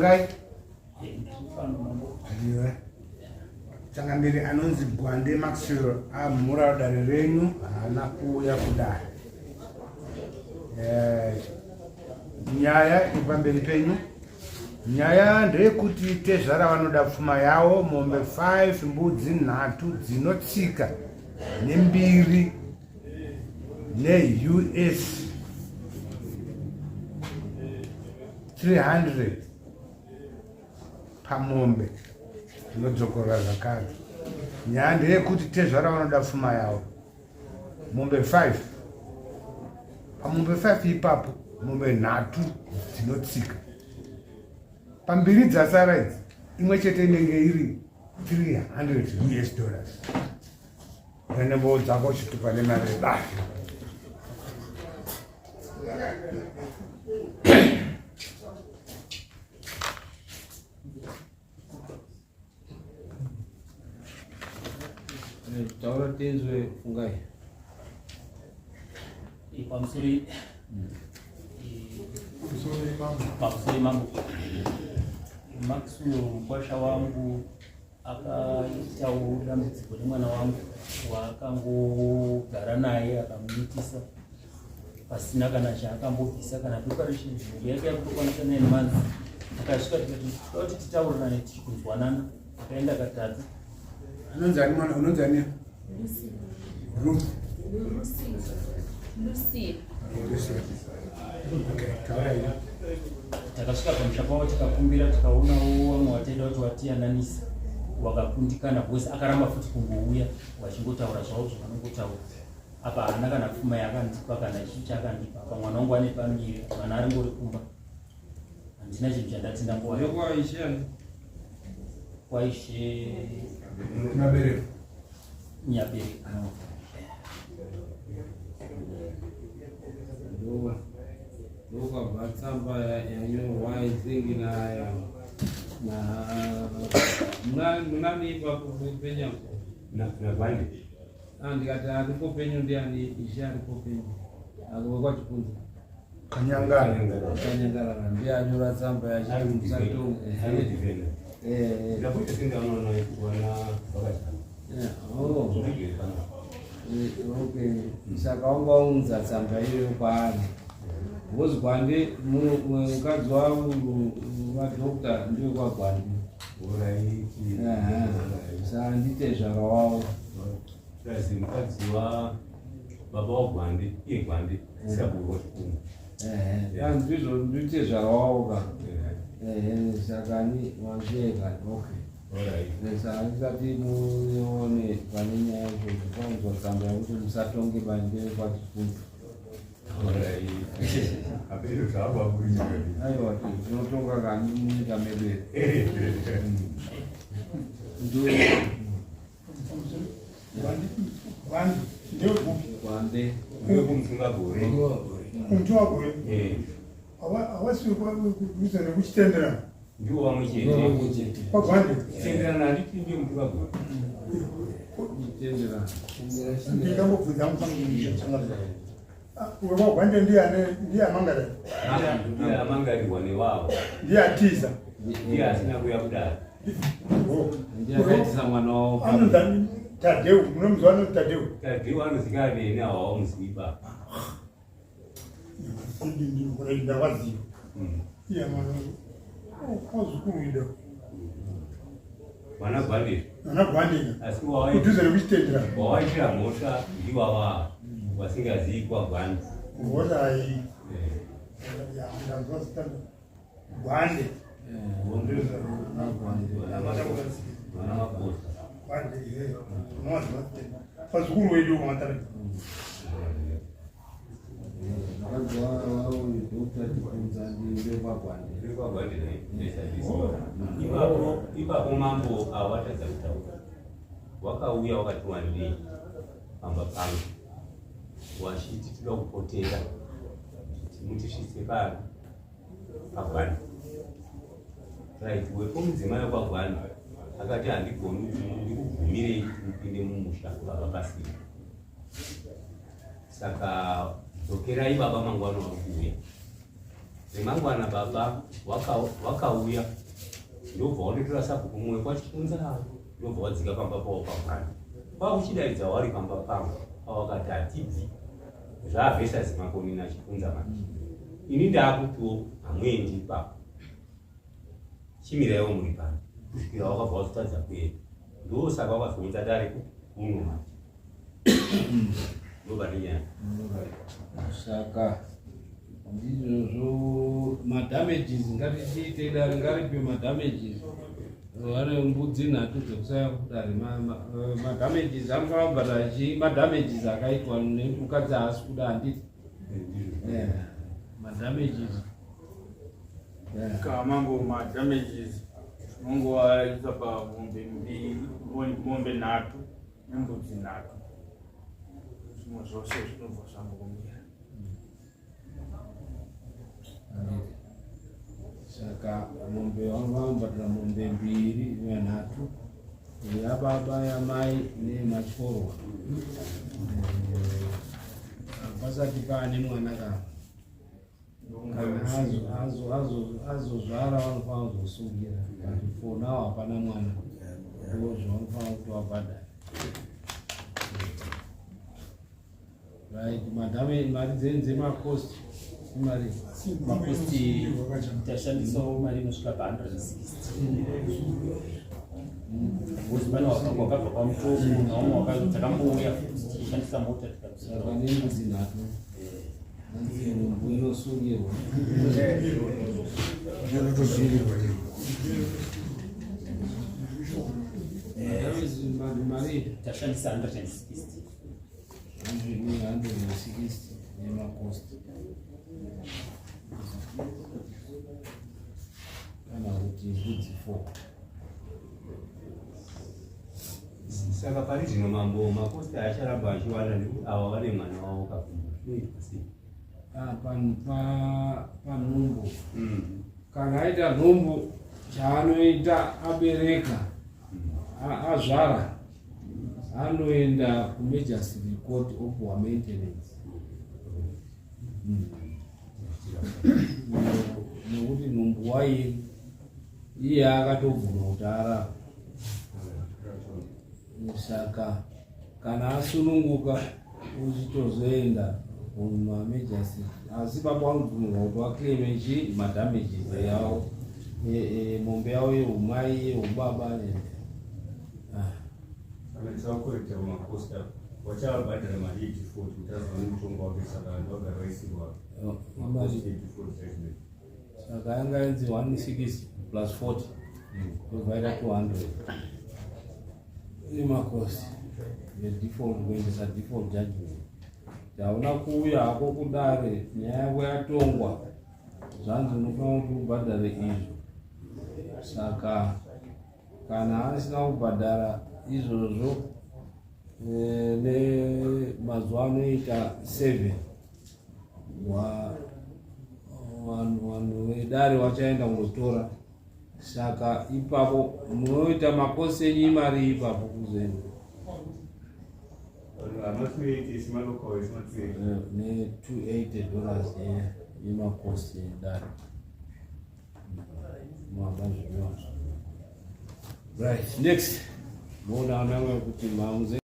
Fungai? Adiwe. Tangambiri anonzi Gwande Maxwell amura dare renyu hana kuuya kudai. Nyaya ipamberi penyu. Nyaya ndeyekuti Tezvara vanoda pfuma yavo mombe 5 mbudzi nhatu dzinotsika nembiri ne-US 300 pamombe dzinodzokorera zvakare. Nyaya ndeyekuti Tezvara vanoda pfuma yavo mombe 5 pamombe 5 ipapo mombe nhatu dzinotsika. Pambiri dzasara idzi imwe chete inenge iri $300. Unembo dzako chitupa nemari basi. Taura Tezvara Fungai. Pamusuri mambo. Maxwell mkwasha wangu akaita dambudziko nemwana wangu waakangogara naye akamuitisa pasina kana chaakambobvisa kana preparation yake yakutokwanisa 9 months. Akasvika tikati titaurirane tichi kunzwanana, akaenda akatadza. Anonzi ani mwana unonzi ani? Lucy. Okay, taura ina. Takasvika pamusha pavo tikakumbira tikaona vamwe vatenda kuti vatiyananisa wakakundikana vose akaramba futi kungouya vachingotaura zvavo zvavanongotaura. Apa haana kana pfuma yakandipa kana chii chakandipa. Apa mwana wangu ane pamiri, mwana ari ngori kumba. Handina chinhu chandati ndambowana. Kwaishe Nyabereka. Nyabereka. Luka batsamba yanyorwa izingi nayo munani ipa kupenya na Gwande ndikati alipo penyu ndiani isha alipo penyu akwa chikunza Kanyangara ndiyanyora tsamba yachimusato ndakuti sindaona kuona bakati okay saka wangaunza tsamba iyo kwaani Wozi Gwande mukadzi wangu madhokta ndiwe kwa Gwande. Saka ndite Tezvara wavo. Kazi mukadzi wa baba wa Gwande iye Gwande saburo chikunu. Ndizvo ndite Tezvara wavo ka. Saka ni wanjeka okay. Saka ndisati muone pane nyaya yekuti tsamba yakuti musatonge banje kwa chikundu. Apero zvawa kuita. Aiwa, tinotonga kani munyika medu. Gwande. Kumsingapore. Kumtwagore. Awasiri kuita nekuchitendera. Ndiwo wamwe chete. Gwande. Tenderana anditi ndiye muntu wagore. Tendera. Ndingambobvunza mufanira changazva. Wewe Gwande ndiye amangara. Ndiye amangari wane wavo. Ndiye atiza. Ndiye asina kuya kudara. Ndiye akaitisa mwana wavo. Anonzani Tadeu, munomuzwana Tadeu. Tadeu anozika bene awawo musiba. Ndi kuenda waziyo. Iya mwana. Kwazukuru ido. Mwana Gwande. Mwana Gwande. Asi wawaita. Kutuze nekuchitendera. Wawaitira mhosva ndiwawa. Wasingazivi kwa Gwande. Mhosva iyi. Gwande. Kwazukuru wedu wamatara. Ipapo mambo awatadza kutaura. Wakauya wakati wandei pamba pangu. Wachiti toda kupotera mutisvitse paGwande. Right, wepomudzimai kwaGwande akati handigoni ndikugumirei mupinde mumusha baba pasina. Saka dzokerai baba mangwana wakuuya. Dzimangwana baba wakauya ndobva waletera sabhuku mumwe kwachikunza ndobva wadzika pamba pawo pamwana kwakuchidaidza wari pamba pangu pawakati hatibvi zvaavhesa zimakonini achikunza manje ini ndaakutiwo hamwendi ipapo chimiraiwo muri pano kusvikira wakabva wazotadza kuenda ndosaka wakazounza dare kuno manje ndobva nenyaya saka ndizvozvo madamages ngatichiite dare ngaripe madamages vari mbudzi nhatu dzekusaya kudare madamages anofanira kubhadhara chii madamages akaitwa nemukadzi haasi kuda handiti madamages kamango madamages tinongovaisa pamombe mombe nhatu nembudzi nhatu zvimwe zvose zvinobva zvambomira saka mombe vanobhadhara mombe 2 nenhatu yababa yamai nemachorwa pasati paane mwana kana azozvara vanofanira kuzosungira but for now hapana mwana ndozvavanofanira kuti vabhadhara right madame mari dzenyu dzemakosti imari makosti tashandisawo mari inosvika pa160 uzimana wakabva pamutomu naumwe wakadzakambouya tichishandisa mota saka nembudzi nhatu inosungirwa mari tashandisa 160 160 nemakosti kana kuti mbudzi 4 saka pari zvino mambo makosti acharamba achiwanda nekuti ava vane mwana wavo panhumbu kana aita nhumbu chaanoita abereka azvara anoenda kumajesty court opuwa maintenance nekuti nhumbu waye iye akatobvuma kuti arapa saka kana asununguka uchitozoenda kumamajesty asi baba vanobvumirwa kuti vakleme chi madamages yavo mombe yavo yeumai yeubaba tisakuita makosta wachavabhadhara mari 84 utazwa mutongo wake saka vanhu vagara vaisirwa saka yanga yanzi 160 plus 40 yobvaita 200 nemakosti yedefault kuendesa default judgment tauna kuuya hako kudare nyaya yako yatongwa zvanzi unofanira kuti ubhadhare izvo saka kana asina kubhadhara izvozvo nemazuva anoita 7 vanhu vedare vachaenda kundotora saka ipapo munoita makosi enyu imari ipapo kuzenu ne$280 yemakosi edare mwaba zvinozvo right next mona namwe kuti mamuze